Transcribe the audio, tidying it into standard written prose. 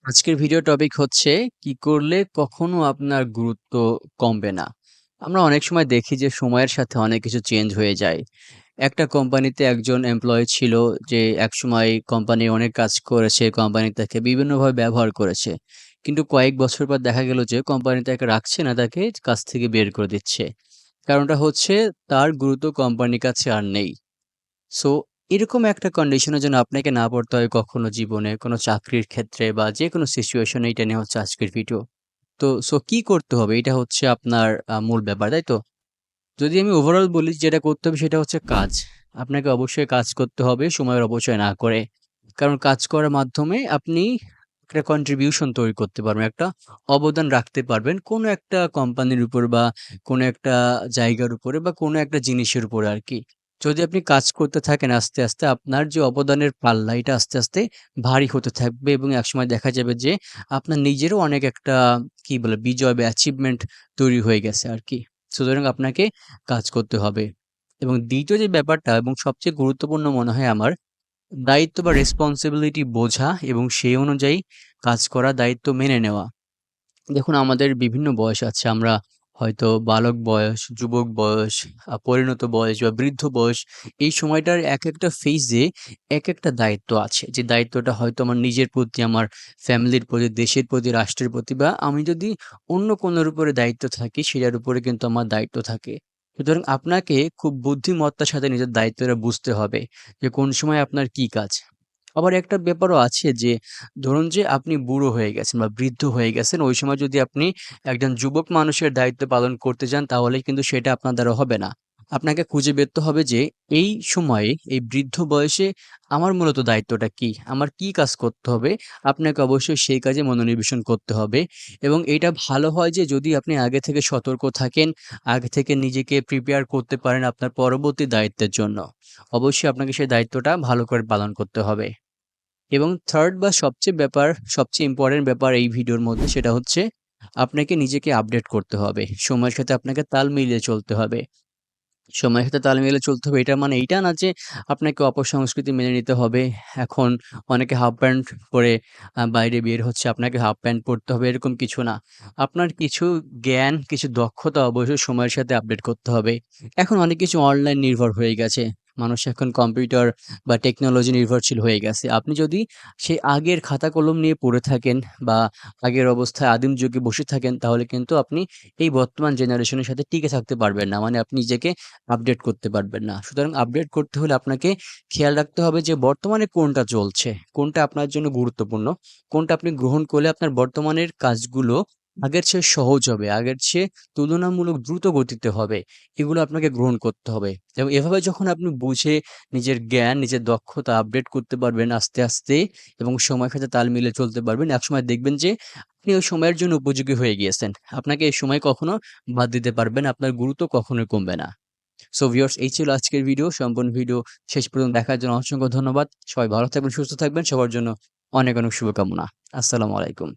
আজকের video topic হচ্ছে কি করলে কখনো আপনার গুরুত্ব কমবে না। আমরা অনেক সময় দেখি যে সময়ের সাথে অনেক কিছু চেঞ্জ হয়ে যায়। একটা কোম্পানিতে একজন এমপ্লয়ি ছিল যে একসময় কোম্পানি অনেক কাজ করেছে, কোম্পানি তাকে বিভিন্নভাবে ব্যবহার করেছে। কিন্তু কয়েক বছর পর দেখা গেল যে কোম্পানি তাকে রাখছে না, তাকে কাজ থেকে বের করে দিচ্ছে। কারণটা হচ্ছে তার গুরুত্ব কোম্পানির কাছে আর নেই। সো এরকম একটা কন্ডিশনে যেন আপনাকে না পড়তে হয় কখনো জীবনে, কোনো চাকরির ক্ষেত্রে বা যেকোনো সিচুয়েশন, এইটা নিয়ে হচ্ছে আজকের ভিডিও। তো কি করতে হবে? এটা হচ্ছে আপনার মূল ব্যাপার, তাই তো? যদি আমি ওভারঅল বলি যেটা করতে হবে সেটা হচ্ছে কাজ। আপনাকে অবশ্যই কাজ করতে হবে সময়ের অপচয় না করে। কারণ কাজ করার মাধ্যমে আপনি একটা কন্ট্রিবিউশন তৈরি করতে পারবেন, একটা অবদান রাখতে পারবেন কোনো একটা কোম্পানির উপর বা কোনো একটা জায়গার উপরে বা কোনো একটা জিনিসের উপরে আরকি। যদি আপনি কাজ করতে থাকেন আস্তে, আস্তে আপনার যে অবদানের পাল্লা এটা আস্তে, আস্তে ভারী হতে থাকবে এবং একসময় দেখা যাবে যে আপনার নিজেরও অনেক একটা কি বলে বিজয় বা অ্যাচিভমেন্ট তৈরি হয়ে গেছে আরকি। সুতরাং আপনাকে কাজ করতে হবে। এবং ২য় যে ব্যাপারটা এবং সবচেয়ে গুরুত্বপূর্ণ মনে হয় আমার, দায়িত্ব বা রেসপনসিবিলিটি বোঝা এবং সেই অনুযায়ী কাজ করা, দায়িত্ব মেনে নেওয়া। দেখুন আমাদের বিভিন্ন বয়স আছে। আমরা হয়তো বালক বয়স, যুবক বয়স, পরিণত বয়স বা বৃদ্ধ বয়স, এই সময়টার একেকটা ফেইজে একেকটা দায়িত্ব আছে। যে দায়িত্বটা হয়তো আমার নিজের প্রতি, আমার ফ্যামিলির প্রতি, দেশের প্রতি, রাষ্ট্রের প্রতি বা আমি যদি অন্য কোনোর উপরে দায়িত্ব থাকি সেটার উপরে কিন্তু আমার দায়িত্ব থাকে। সুতরাং আপনাকে খুব বুদ্ধিমত্তার সাথে নিজের দায়িত্বটা বুঝতে হবে যে কোন সময় আপনার কি কাজ। আবার একটা ব্যাপারও আছে যে ধরুন যে আপনি বুড়ো হয়ে গেছেন বা বৃদ্ধ হয়ে গেছেন, ওই সময় যদি আপনি একজন যুবক মানুষের দায়িত্ব পালন করতে যান তাহলে কিন্তু সেটা আপনার দ্বারা হবে না। আপনাকে খুঁজে বেরতে হবে যে এই সময়ে, এই বৃদ্ধ বয়সে আমার মূলত দায়িত্বটা কি? আমার কি কাজ করতে হবে? আপনাকে অবশ্যই সেই কাজে মনোনিবেশন করতে হবে এবং এটা ভালো হয় যে যদি আপনি আগে থেকে সতর্ক থাকেন, আগে থেকে নিজেকে প্রিপেয়ার করতে পারেন আপনার পরবর্তী দায়িত্বের জন্য। অবশ্যই আপনাকে সেই দায়িত্বটা ভালো করে পালন করতে হবে। এবং 3rd বা সবচেয়ে ইম্পোর্টেন্ট ব্যাপার এই ভিডিওর মধ্যে সেটা হচ্ছে আপনাকে নিজেকে আপডেট করতে হবে। সময়ের সাথে আপনাকে তাল মিলিয়ে চলতে হবে। সময়ের সাথে তাল মিলিয়ে চলতে হবে এটার মানে এইটা না যে আপনাকে অপসংস্কৃতি মেনে নিতে হবে। এখন অনেকে হাফ প্যান্ট পরে বাইরে বের হচ্ছে, আপনাকে হাফ প্যান্ট পরতে হবে এরকম কিছু না। আপনার কিছু জ্ঞান, কিছু দক্ষতা অবশ্যই সময়ের সাথে আপডেট করতে হবে। এখন অনেক কিছু অনলাইন নির্ভর হয়ে গেছে। মানুষ এখন কম্পিউটার বা টেকনোলজি নির্ভরশীল হয়ে গেছে। আপনি যদি সেই আগের খাতা কলম নিয়ে পড়ে থাকেন বা আগের অবস্থায় আদিম যুগে বসে থাকেন তাহলে কিন্তু আপনি এই বর্তমান জেনারেশনের সাথে টিকে থাকতে পারবেন না। মানে আপনি নিজেকে আপডেট করতে পারবেন না। সুতরাং আপডেট করতে হলে আপনাকে খেয়াল রাখতে হবে যে বর্তমানে কোনটা চলছে, কোনটা আপনার জন্য গুরুত্বপূর্ণ, কোনটা আপনি গ্রহণ করলে আপনার বর্তমানের কাজগুলো আগের চেয়ে সহজ হবে, আগের চেয়ে তুলনামূলক দ্রুত গতিতে হবে। এগুলো আপনাকে গ্রহণ করতে হবে। এবং এভাবে যখন আপনি বুঝে নিজের জ্ঞান, নিজের দক্ষতা আপডেট করতে পারবেন আস্তে, আস্তে এবং সময়ের সাথে তাল মিলিয়ে চলতে পারবেন, একসময় দেখবেন যে আপনি ওই সময়ের জন্য উপযোগী হয়ে গিয়েছেন। আপনাকে এই সময় কখনো বাদ দিতে পারবে না, আপনার গুরুত্ব কখনোই কমবে না। সো ভিউয়ার্স, এই ছিল আজকের ভিডিও। সম্পূর্ণ ভিডিও শেষ পর্যন্ত দেখার জন্য অসংখ্য ধন্যবাদ। সবাই ভালো থাকবেন, সুস্থ থাকবেন। সবার জন্য অনেক, অনেক শুভকামনা। আসসালামু আলাইকুম।